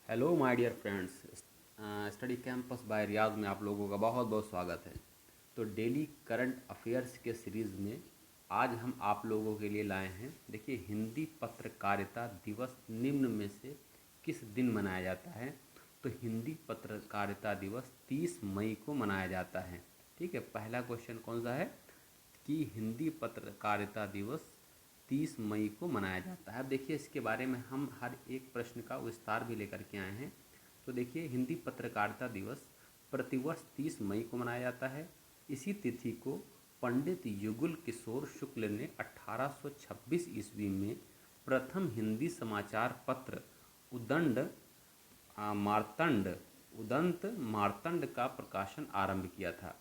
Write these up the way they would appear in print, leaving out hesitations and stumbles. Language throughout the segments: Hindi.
Hello my dear friends. Study campus by Riyaz में आप लोगों का बहुत बहुत स्वागत है। तो डेली करंट अफेयर्स के सीरीज़ में आज हम आप लोगों के लिए लाए हैं। देखिए, हिंदी पत्रकारिता दिवस निम्न में से किस दिन मनाया जाता है? तो हिंदी पत्रकारिता दिवस 30 मई को मनाया जाता है। ठीक है, पहला क्वेश्चन कौन सा है कि हिंदी पत्रकारिता दिवस 30 मई को मनाया जाता है। अब देखिए, इसके बारे में हम हर एक प्रश्न का विस्तार भी लेकर के आए हैं। तो देखिए, हिंदी पत्रकारिता दिवस प्रतिवर्ष 30 मई को मनाया जाता है। इसी तिथि को पंडित युगल किशोर शुक्ल ने 1826 ईस्वी में प्रथम हिंदी समाचार पत्र उदंड मार्तंड उदंत मार्तंड का प्रकाशन आरंभ किया था।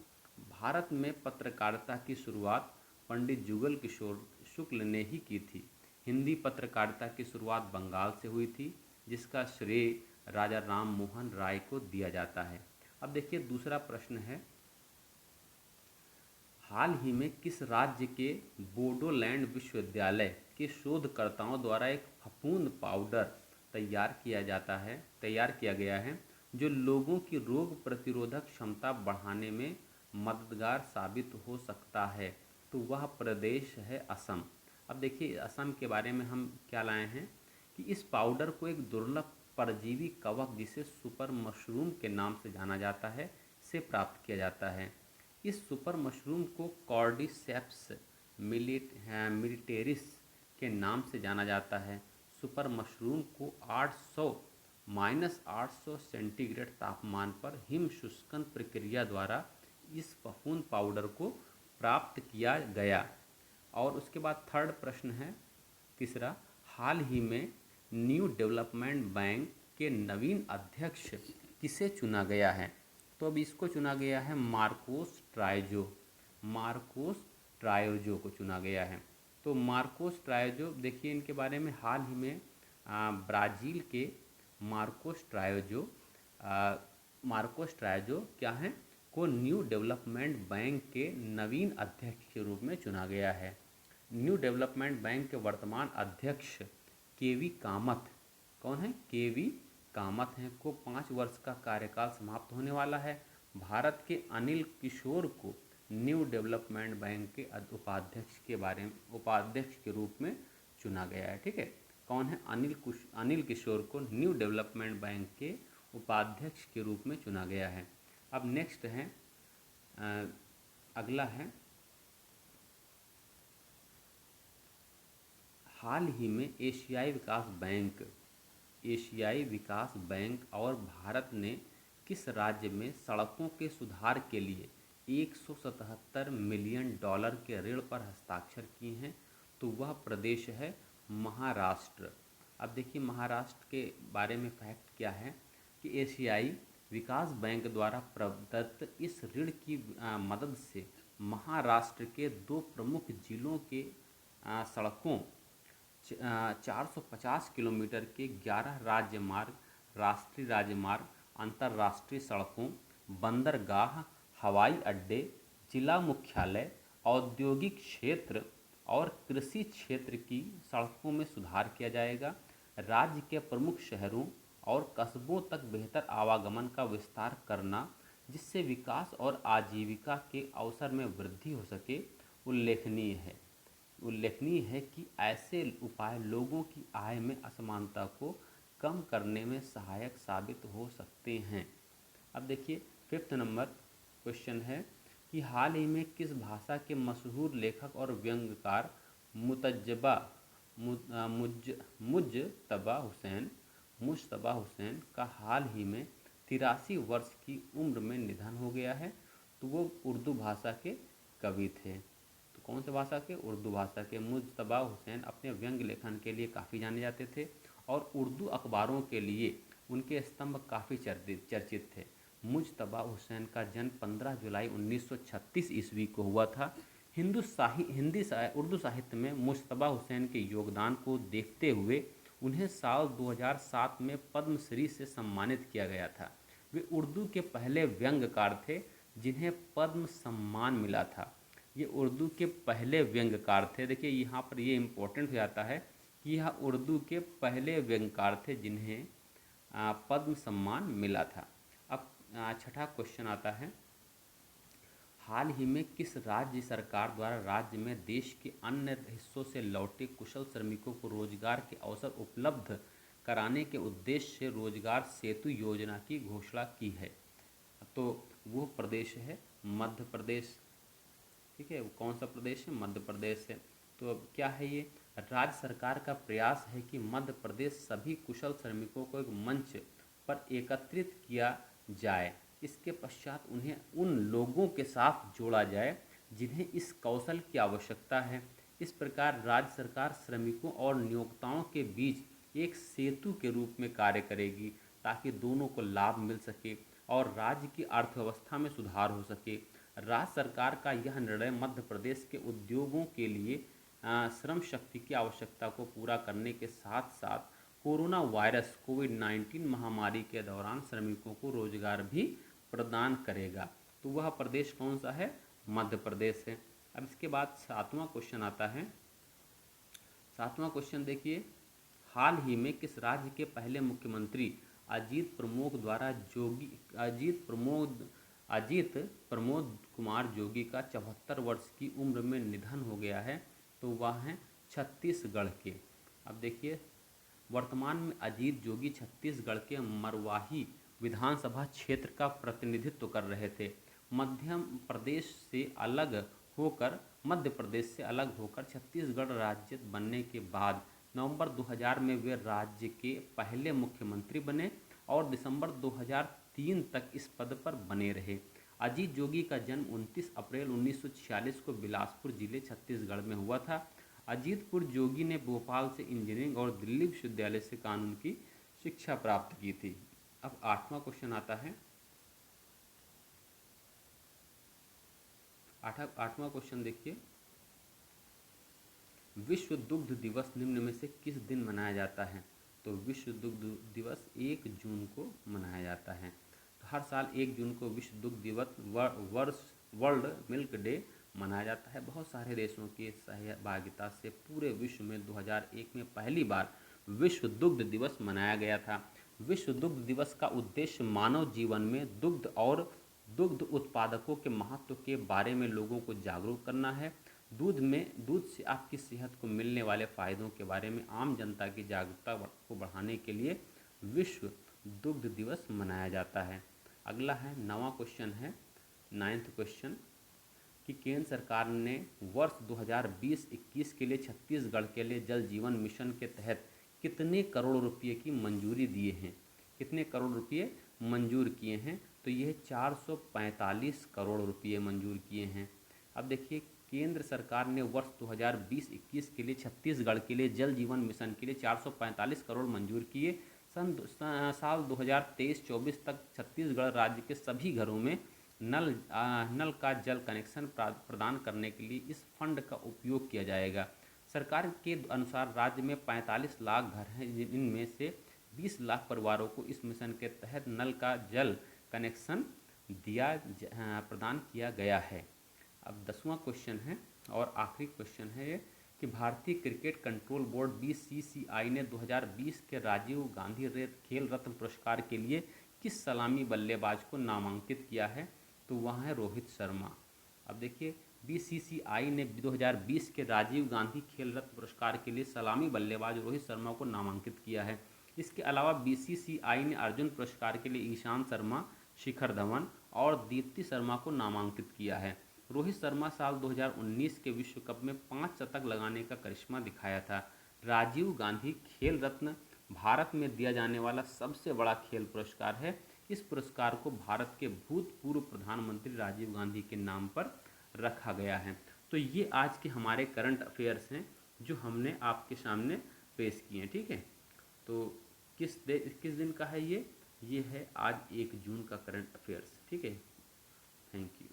भारत में पत्रकारिता की शुरुआत पंडित जुगल किशोर शुक्ल ने ही की थी। हिंदी पत्रकारिता की शुरुआत बंगाल से हुई थी, जिसका श्रेय राजा राम मोहन राय को दिया जाता है। अब देखिए, दूसरा प्रश्न है, हाल ही में किस राज्य के बोडोलैंड विश्वविद्यालय के शोधकर्ताओं द्वारा एक फफूंद पाउडर तैयार किया गया है जो लोगों की रोग प्रतिरोधक क्षमता बढ़ाने में मददगार साबित हो सकता है? तो वह प्रदेश है असम। अब देखिए, असम के बारे में हम क्या लाए हैं कि इस पाउडर को एक दुर्लभ परजीवी कवक जिसे सुपर मशरूम के नाम से जाना जाता है से प्राप्त किया जाता है। इस सुपर मशरूम को कॉर्डिसेप्स मिलिटेरिस के नाम से जाना जाता है। सुपर मशरूम को 800 सेंटीग्रेड तापमान पर हिम शुष्कन प्रक्रिया द्वारा इस फफूंद पाउडर को प्राप्त किया गया। और उसके बाद थर्ड प्रश्न है, तीसरा, हाल ही में न्यू डेवलपमेंट बैंक के नवीन अध्यक्ष किसे चुना गया है? तो अब इसको चुना गया है मार्कोस ट्रायोजो को चुना गया है। तो मार्कोस ट्रायोजो, देखिए इनके बारे में हाल ही में ब्राज़ील के मार्कोस ट्रायोजो क्या हैं को न्यू डेवलपमेंट बैंक के नवीन अध्यक्ष के रूप में चुना गया है। न्यू डेवलपमेंट बैंक के वर्तमान अध्यक्ष केवी कामत, कौन है? केवी कामत हैं, को 5 वर्ष का कार्यकाल समाप्त होने वाला है। भारत के अनिल किशोर को न्यू डेवलपमेंट बैंक के उपाध्यक्ष के रूप में चुना गया है। ठीक है, कौन है? अनिल किशोर को न्यू डेवलपमेंट बैंक के उपाध्यक्ष के रूप में चुना गया है। अब नेक्स्ट है, अगला है, हाल ही में एशियाई विकास बैंक और भारत ने किस राज्य में सड़कों के सुधार के लिए 177 मिलियन डॉलर के ऋण पर हस्ताक्षर किए हैं? तो वह प्रदेश है महाराष्ट्र। अब देखिए, महाराष्ट्र के बारे में फैक्ट क्या है कि एशियाई विकास बैंक द्वारा प्रदत्त इस ऋण की मदद से महाराष्ट्र के 2 प्रमुख जिलों के सड़कों 450 किलोमीटर के 11 राज्य मार्ग, राष्ट्रीय राजमार्ग, अंतर्राष्ट्रीय सड़कों, बंदरगाह, हवाई अड्डे, जिला मुख्यालय, औद्योगिक क्षेत्र और कृषि क्षेत्र की सड़कों में सुधार किया जाएगा। राज्य के प्रमुख शहरों और कस्बों तक बेहतर आवागमन का विस्तार करना, जिससे विकास और आजीविका के अवसर में वृद्धि हो सके, उल्लेखनीय है कि ऐसे उपाय लोगों की आय में असमानता को कम करने में सहायक साबित हो सकते हैं। अब देखिए, 5th नंबर क्वेश्चन है कि हाल ही में किस भाषा के मशहूर लेखक और व्यंग्यकार मुज्तबा हुसैन का हाल ही में 83 वर्ष की उम्र में निधन हो गया है? तो वो उर्दू भाषा के कवि थे। तो कौन से भाषा के? उर्दू भाषा के। मुज्तबा हुसैन अपने व्यंग्य लेखन के लिए काफ़ी जाने जाते थे और उर्दू अखबारों के लिए उनके स्तंभ काफ़ी चर्चित थे। मुज्तबा हुसैन का जन्म 15 जुलाई 1936 ईस्वी को हुआ था। उर्दू साहित्य में मुज्तबा हुसैन के योगदान को देखते हुए उन्हें साल 2007 में पद्मश्री से सम्मानित किया गया था। वे उर्दू के पहले व्यंग्यकार थे जिन्हें पद्म सम्मान मिला था। ये उर्दू के पहले व्यंग्यकार थे। देखिए, यहाँ पर ये इम्पोर्टेंट हो जाता है कि यह उर्दू के पहले व्यंग्यकार थे जिन्हें पद्म सम्मान मिला था। अब छठा क्वेश्चन आता है, हाल ही में किस राज्य सरकार द्वारा राज्य में देश के अन्य हिस्सों से लौटे कुशल श्रमिकों को रोजगार के अवसर उपलब्ध कराने के उद्देश्य से रोजगार सेतु योजना की घोषणा की है? तो वो प्रदेश है मध्य प्रदेश। ठीक है, वो कौन सा प्रदेश है? मध्य प्रदेश है। तो अब क्या है ये? राज्य सरकार का प्रयास है कि मध्य प्रदेश सभी कुशल श्रमिकों को एक मंच पर एकत्रित किया जाए। इसके पश्चात उन्हें उन लोगों के साथ जोड़ा जाए जिन्हें इस कौशल की आवश्यकता है। इस प्रकार राज्य सरकार श्रमिकों और नियोक्ताओं के बीच एक सेतु के रूप में कार्य करेगी ताकि दोनों को लाभ मिल सके और राज्य की अर्थव्यवस्था में सुधार हो सके। राज्य सरकार का यह निर्णय मध्य प्रदेश के उद्योगों के लिए श्रम शक्ति की आवश्यकता को पूरा करने के साथ साथ कोरोना वायरस कोविड-19 महामारी के दौरान श्रमिकों को रोजगार भी प्रदान करेगा। तो वह प्रदेश कौन सा है? मध्य प्रदेश है। अब इसके बाद सातवां क्वेश्चन आता है। सातवां क्वेश्चन देखिए, हाल ही में किस राज्य के पहले मुख्यमंत्री अजीत प्रमोद कुमार जोगी का 74 वर्ष की उम्र में निधन हो गया है? तो वह हैं छत्तीसगढ़ के। अब देखिए, वर्तमान में अजीत जोगी छत्तीसगढ़ के मरवाही विधानसभा क्षेत्र का प्रतिनिधित्व कर रहे थे। मध्य प्रदेश से अलग होकर छत्तीसगढ़ राज्य बनने के बाद नवंबर 2000 में वे राज्य के पहले मुख्यमंत्री बने और दिसंबर 2003 तक इस पद पर बने रहे। अजीत जोगी का जन्म 29 अप्रैल 1946 को बिलासपुर जिले छत्तीसगढ़ में हुआ था। अजीतपुर जोगी ने भोपाल से इंजीनियरिंग और दिल्ली विश्वविद्यालय से कानून की शिक्षा प्राप्त की थी। अब आठवां क्वेश्चन आता है। आठवां क्वेश्चन देखिए, विश्व दुग्ध दिवस निम्न में से किस दिन मनाया जाता है? तो विश्व दुग्ध दिवस 1 जून को मनाया जाता है। तो हर साल 1 जून को विश्व दुग्ध दिवस वर्ल्ड मिल्क डे मनाया जाता है। बहुत सारे देशों की सहभागिता से पूरे विश्व में 2001 में पहली बार विश्व दुग्ध दिवस मनाया गया था। विश्व दुग्ध दिवस का उद्देश्य मानव जीवन में दुग्ध और दुग्ध उत्पादकों के महत्व के बारे में लोगों को जागरूक करना है। दूध से आपकी सेहत को मिलने वाले फायदों के बारे में आम जनता की जागरूकता को बढ़ाने के लिए विश्व दुग्ध दिवस मनाया जाता है। अगला है 9वां क्वेश्चन है, 9th क्वेश्चन, कि केंद्र सरकार ने वर्ष 2020-21 के लिए छत्तीसगढ़ के लिए जल जीवन मिशन के तहत कितने करोड़ रुपए की मंजूरी दिए हैं? कितने करोड़ रुपए मंजूर किए हैं? तो यह 445 करोड़ रुपए मंजूर किए हैं। अब देखिए, केंद्र सरकार ने वर्ष 2020-21 के लिए छत्तीसगढ़ के लिए जल जीवन मिशन के लिए 445 करोड़ मंजूर किए। साल 2023-24 तक छत्तीसगढ़ राज्य के सभी घरों में नल का जल कनेक्शन प्रदान करने के लिए इस फंड का उपयोग किया जाएगा। सरकार के अनुसार राज्य में 45 लाख घर हैं, जिनमें से 20 लाख परिवारों को इस मिशन के तहत नल का जल कनेक्शन प्रदान किया गया है। अब 10वां क्वेश्चन है और आखिरी क्वेश्चन है ये, कि भारतीय क्रिकेट कंट्रोल बोर्ड BCCI ने 2020 के राजीव गांधी खेल रत्न पुरस्कार के लिए किस सलामी बल्लेबाज को नामांकित किया है? तो वह है रोहित शर्मा। अब देखिए, BCCI ने 2020 के राजीव गांधी खेल रत्न पुरस्कार के लिए सलामी बल्लेबाज रोहित शर्मा को नामांकित किया है। इसके अलावा BCCI ने अर्जुन पुरस्कार के लिए ईशांत शर्मा, शिखर धवन और दीप्ति शर्मा को नामांकित किया है। रोहित शर्मा साल 2019 के विश्व कप में 5 शतक लगाने का करिश्मा दिखाया था। राजीव गांधी खेल रत्न भारत में दिया जाने वाला सबसे बड़ा खेल पुरस्कार है। इस पुरस्कार को भारत के भूतपूर्व प्रधानमंत्री राजीव गांधी के नाम पर रखा गया है। तो ये आज के हमारे करंट अफेयर्स हैं जो हमने आपके सामने पेश किए हैं। ठीक है, तो किस दिन का है ये है आज 1 जून का करंट अफेयर्स। ठीक है, थैंक यू।